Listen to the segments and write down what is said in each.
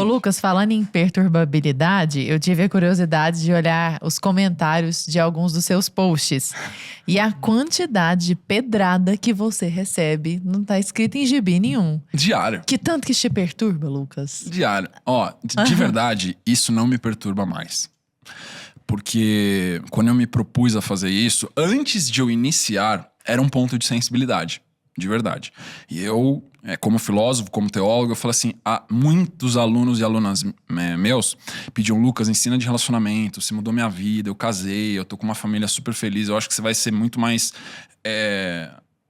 Lucas, falando em perturbabilidade, eu tive a curiosidade de olhar os comentários de alguns dos seus posts. E a quantidade de pedrada que você recebe não tá escrito em gibi nenhum. Diário. Que tanto que te perturba, Lucas? Diário. Ó, de verdade, isso não me perturba mais. Porque quando eu me propus a fazer isso, antes de eu iniciar, era um ponto de sensibilidade. De verdade. E eu, como filósofo, como teólogo, eu falo assim, muitos alunos e alunas meus pediam: Lucas, ensina de relacionamento, você mudou minha vida, eu casei, eu tô com uma família super feliz, eu acho que você vai ser muito mais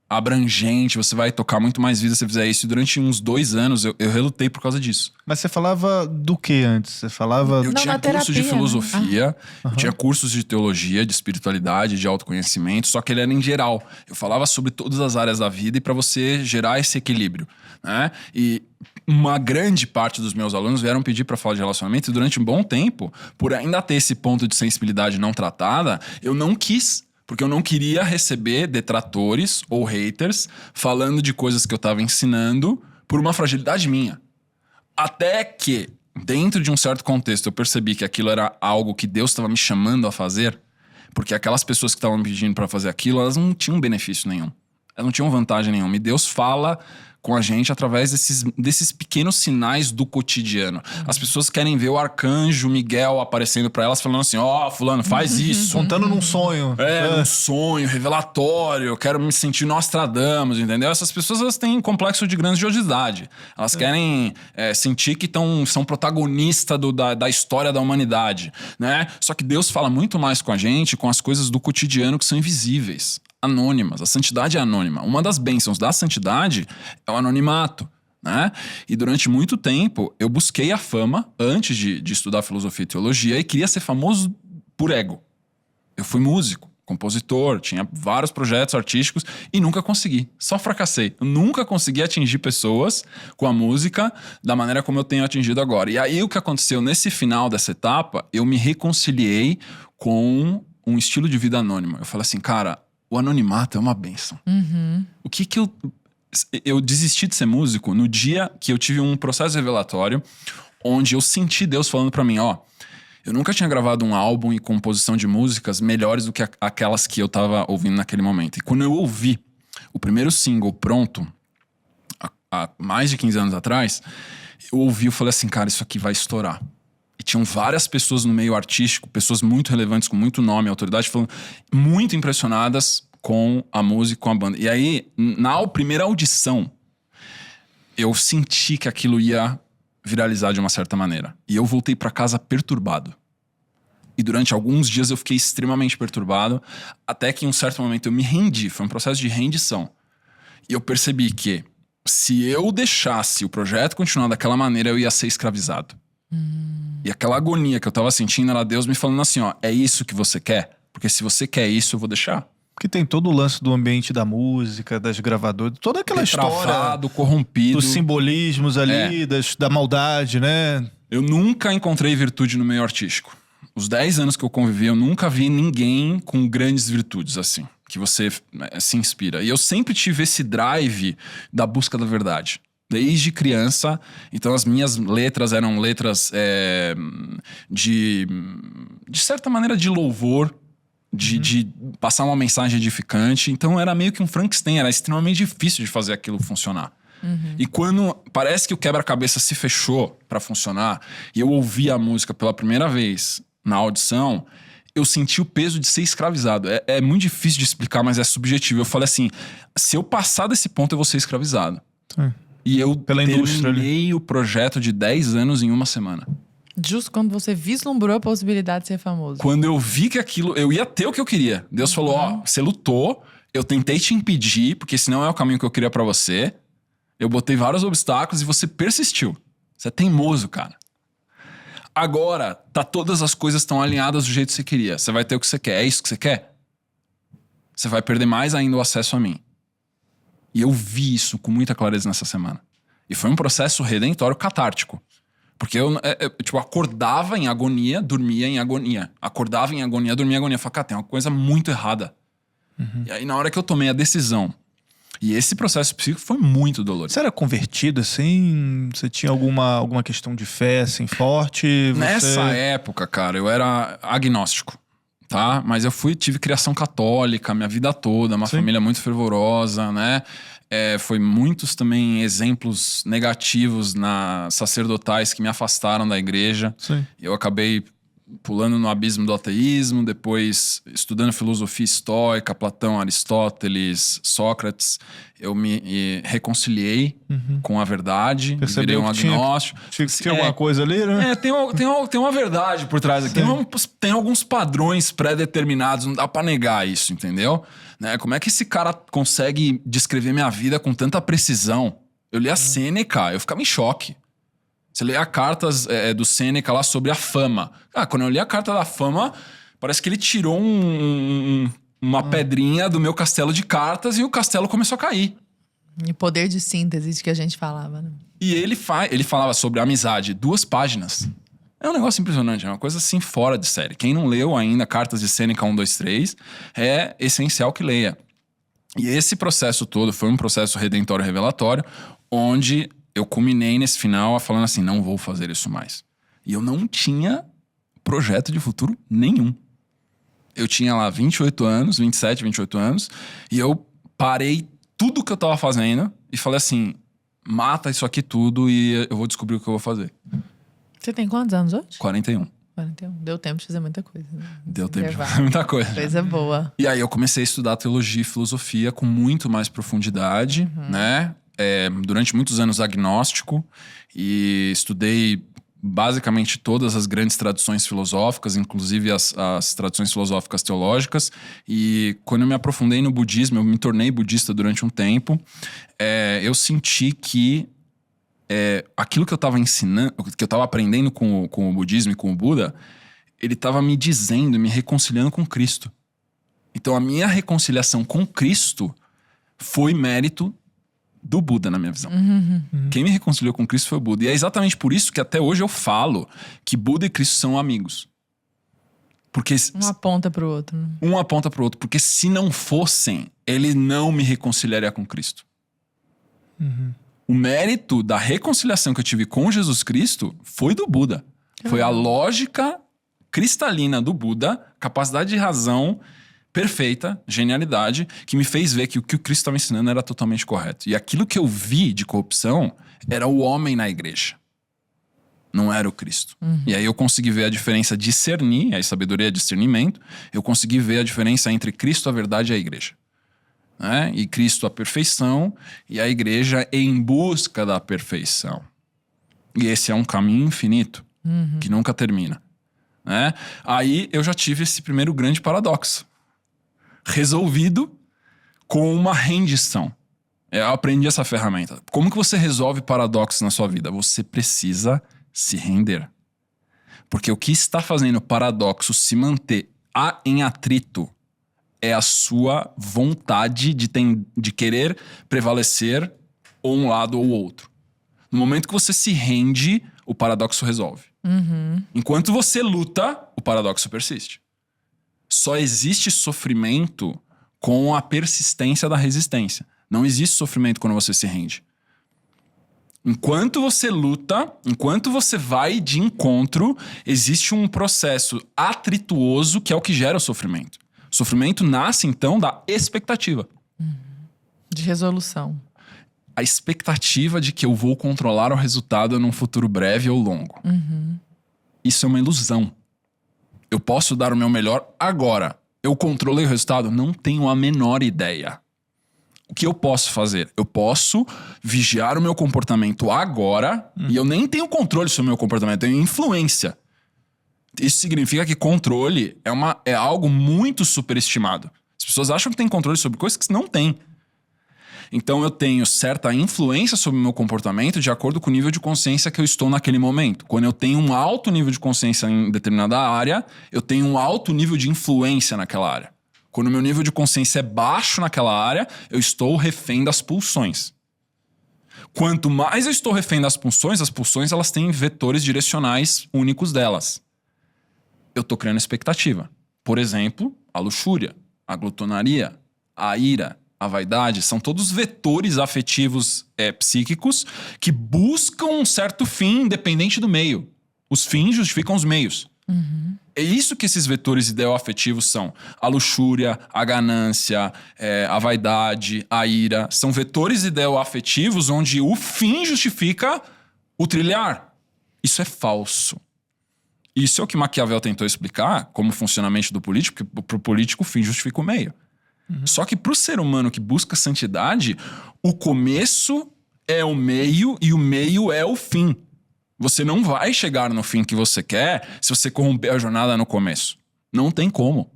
abrangente, você vai tocar muito mais vida se você fizer isso. E durante uns 2 anos eu relutei por causa disso. Mas você falava do que antes? Você falava... Eu tinha cursos de filosofia, eu tinha cursos de teologia, de espiritualidade, de autoconhecimento, só que ele era em geral. Eu falava sobre todas as áreas da vida e para você gerar esse equilíbrio, né? E uma grande parte dos meus alunos vieram pedir para falar de relacionamento e durante um bom tempo, por ainda ter esse ponto de sensibilidade não tratada, eu não quis. Porque eu não queria receber detratores ou haters falando de coisas que eu estava ensinando por uma fragilidade minha. Até que, dentro de um certo contexto, eu percebi que aquilo era algo que Deus estava me chamando a fazer. Porque aquelas pessoas que estavam me pedindo para fazer aquilo, elas não tinham benefício nenhum. Elas não tinham vantagem nenhuma. E Deus fala com a gente através desses pequenos sinais do cotidiano. As pessoas querem ver o arcanjo Miguel aparecendo pra elas, falando assim: ó, fulano, faz isso. Contando num sonho. Um sonho, revelatório, eu quero me sentir Nostradamus, entendeu? Essas pessoas, elas têm complexo de grandiosidade. Elas querem sentir que são protagonistas da história da humanidade, né? Só que Deus fala muito mais com a gente, com as coisas do cotidiano que são invisíveis, anônimas. A santidade é anônima. Uma das bênçãos da santidade é o anonimato, né? E durante muito tempo eu busquei a fama antes de estudar filosofia e teologia e queria ser famoso por ego. Eu fui músico, compositor, tinha vários projetos artísticos e nunca consegui. Só fracassei. Eu nunca consegui atingir pessoas com a música da maneira como eu tenho atingido agora. E aí o que aconteceu nesse final dessa etapa, eu me reconciliei com um estilo de vida anônimo. Eu falei assim, cara, o anonimato é uma bênção. O que eu desisti de ser músico no dia que eu tive um processo revelatório onde eu senti Deus falando pra mim, ó, eu nunca tinha gravado um álbum e composição de músicas melhores do que aquelas que eu tava ouvindo naquele momento. E quando eu ouvi o primeiro single pronto, há mais de 15 anos atrás, eu ouvi e falei assim, cara, isso aqui vai estourar. E tinham várias pessoas no meio artístico, pessoas muito relevantes, com muito nome e autoridade, falando, muito impressionadas com a música, com a banda. E aí, na primeira audição, eu senti que aquilo ia viralizar de uma certa maneira. E eu voltei pra casa perturbado. E durante alguns dias eu fiquei extremamente perturbado, até que em um certo momento eu me rendi. Foi um processo de rendição. E eu percebi que se eu deixasse o projeto continuar daquela maneira, eu ia ser escravizado. E aquela agonia que eu tava sentindo era Deus me falando assim, ó, é isso que você quer? Porque se você quer isso, eu vou deixar. Porque tem todo o lance do ambiente da música, das gravadoras, toda aquela história... corrompido. Dos simbolismos ali, da maldade, né? Eu nunca encontrei virtude no meio artístico. Os 10 anos que eu convivi, eu nunca vi ninguém com grandes virtudes assim, que você se inspira. E eu sempre tive esse drive da busca da verdade. Desde criança, então as minhas letras eram letras de certa maneira de louvor, de passar uma mensagem edificante. Então era meio que um Frankenstein, era extremamente difícil de fazer aquilo funcionar. E quando parece que o quebra-cabeça se fechou pra funcionar e eu ouvi a música pela primeira vez na audição, eu senti o peso de ser escravizado. É muito difícil de explicar, mas é subjetivo. Eu falei assim, se eu passar desse ponto eu vou ser escravizado. E eu terminei o projeto de 10 anos em uma semana. Justo quando você vislumbrou a possibilidade de ser famoso. Quando eu vi que aquilo... Eu ia ter o que eu queria. Deus falou, ó, você lutou, eu tentei te impedir, porque senão é o caminho que eu queria pra você. Eu botei vários obstáculos e você persistiu. Você é teimoso, cara. Agora, todas as coisas estão alinhadas do jeito que você queria. Você vai ter o que você quer. É isso que você quer? Você vai perder mais ainda o acesso a mim. E eu vi isso com muita clareza nessa semana. E foi um processo redentório catártico. Porque eu acordava em agonia, dormia em agonia. Acordava em agonia, dormia em agonia. Eu falei, cara, tem uma coisa muito errada. E aí, na hora que eu tomei a decisão E esse processo psíquico foi muito doloroso. Você era convertido, assim? Você tinha alguma questão de fé, assim, forte? Nessa época, cara, eu era agnóstico, tá? Mas eu tive criação católica minha vida toda, uma Sim. família muito fervorosa, né? Foi muitos também exemplos negativos sacerdotais que me afastaram da igreja. Sim. Eu acabei pulando no abismo do ateísmo, depois estudando filosofia estoica, Platão, Aristóteles, Sócrates. Eu me reconciliei com a verdade, virei um agnóstico. Tinha alguma coisa ali, né? Tem uma verdade por trás aqui. Tem alguns padrões pré-determinados, não dá pra negar isso, entendeu? Né? Como é que esse cara consegue descrever minha vida com tanta precisão? Eu li a Sêneca, eu ficava em choque. Você lê as cartas do Sêneca lá sobre a fama. Quando eu li a carta da fama, parece que ele tirou uma pedrinha do meu castelo de cartas e o castelo começou a cair. E poder de síntese de que a gente falava, né? E ele falava sobre amizade, 2 páginas. É um negócio impressionante, é uma coisa assim fora de série. Quem não leu ainda Cartas de Sêneca 1, 2, 3, é essencial que leia. E esse processo todo foi um processo redentório revelatório, onde eu culminei nesse final falando assim, não vou fazer isso mais. E eu não tinha projeto de futuro nenhum. Eu tinha lá 28 anos, 27, 28 anos, e eu parei tudo que eu tava fazendo e falei assim, mata isso aqui tudo e eu vou descobrir o que eu vou fazer. Você tem quantos anos hoje? 41. 41. Deu tempo de fazer muita coisa, né? Deu tempo de fazer muita coisa. Coisa boa. E aí eu comecei a estudar teologia e filosofia com muito mais profundidade, né? Durante muitos anos agnóstico, e estudei basicamente todas as grandes tradições filosóficas, inclusive as tradições filosóficas teológicas. E quando eu me aprofundei no budismo, eu me tornei budista durante um tempo, eu senti que aquilo que eu estava ensinando, que eu estava aprendendo com o budismo e com o Buda, ele estava me dizendo, me reconciliando com Cristo. Então a minha reconciliação com Cristo foi mérito do Buda, na minha visão. Quem me reconciliou com Cristo foi o Buda. E é exatamente por isso que até hoje eu falo que Buda e Cristo são amigos. Porque Um aponta pro outro, né? um aponta pro outro. Porque se não fossem, ele não me reconciliaria com Cristo. O mérito da reconciliação que eu tive com Jesus Cristo foi do Buda. Foi a lógica cristalina do Buda, capacidade de razão perfeita, genialidade, que me fez ver que o que o Cristo estava ensinando era totalmente correto. E aquilo que eu vi de corrupção era o homem na igreja. Não era o Cristo. E aí eu consegui ver a diferença, discernir, a sabedoria é discernimento, eu consegui ver a diferença entre Cristo, a verdade e a igreja. Né? E Cristo a perfeição, e a igreja em busca da perfeição. E esse é um caminho infinito, que nunca termina. Né? Aí eu já tive esse primeiro grande paradoxo. Resolvido com uma rendição. Eu aprendi essa ferramenta. Como que você resolve paradoxos na sua vida? Você precisa se render. Porque o que está fazendo o paradoxo se manter em atrito é a sua vontade de querer prevalecer ou um lado ou outro. No momento que você se rende, o paradoxo resolve. Enquanto você luta, o paradoxo persiste. Só existe sofrimento com a persistência da resistência. Não existe sofrimento quando você se rende. Enquanto você luta, enquanto você vai de encontro, existe um processo atrituoso que é o que gera o sofrimento. O sofrimento nasce, então, da expectativa. De resolução. A expectativa de que eu vou controlar o resultado num futuro breve ou longo. Isso é uma ilusão. Eu posso dar o meu melhor agora. Eu controlei o resultado? Não tenho a menor ideia. O que eu posso fazer? Eu posso vigiar o meu comportamento agora e eu nem tenho controle sobre o meu comportamento, eu tenho influência. Isso significa que controle é algo muito superestimado. As pessoas acham que tem controle sobre coisas que não tem. Então eu tenho certa influência sobre o meu comportamento de acordo com o nível de consciência que eu estou naquele momento. Quando eu tenho um alto nível de consciência em determinada área, eu tenho um alto nível de influência naquela área. Quando o meu nível de consciência é baixo naquela área, eu estou refém das pulsões. Quanto mais eu estou refém das pulsões elas têm vetores direcionais únicos delas. Eu estou criando expectativa. Por exemplo, a luxúria, a glutonaria, a ira, a vaidade, são todos vetores afetivos psíquicos que buscam um certo fim independente do meio. Os fins justificam os meios. É isso que esses vetores ideoafetivos são. A luxúria, a ganância, a vaidade, a ira. São vetores ideoafetivos onde o fim justifica o trilhar. Isso é falso. Isso é o que Maquiavel tentou explicar como funcionamento do político, porque para o político o fim justifica o meio. Só que para o ser humano que busca santidade, o começo é o meio e o meio é o fim. Você não vai chegar no fim que você quer se você corromper a jornada no começo. Não tem como.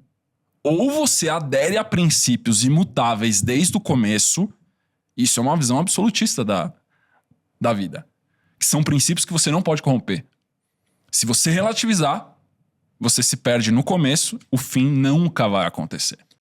Ou você adere a princípios imutáveis desde o começo, isso é uma visão absolutista da vida, que são princípios que você não pode corromper. Se você relativizar, você se perde no começo, o fim nunca vai acontecer.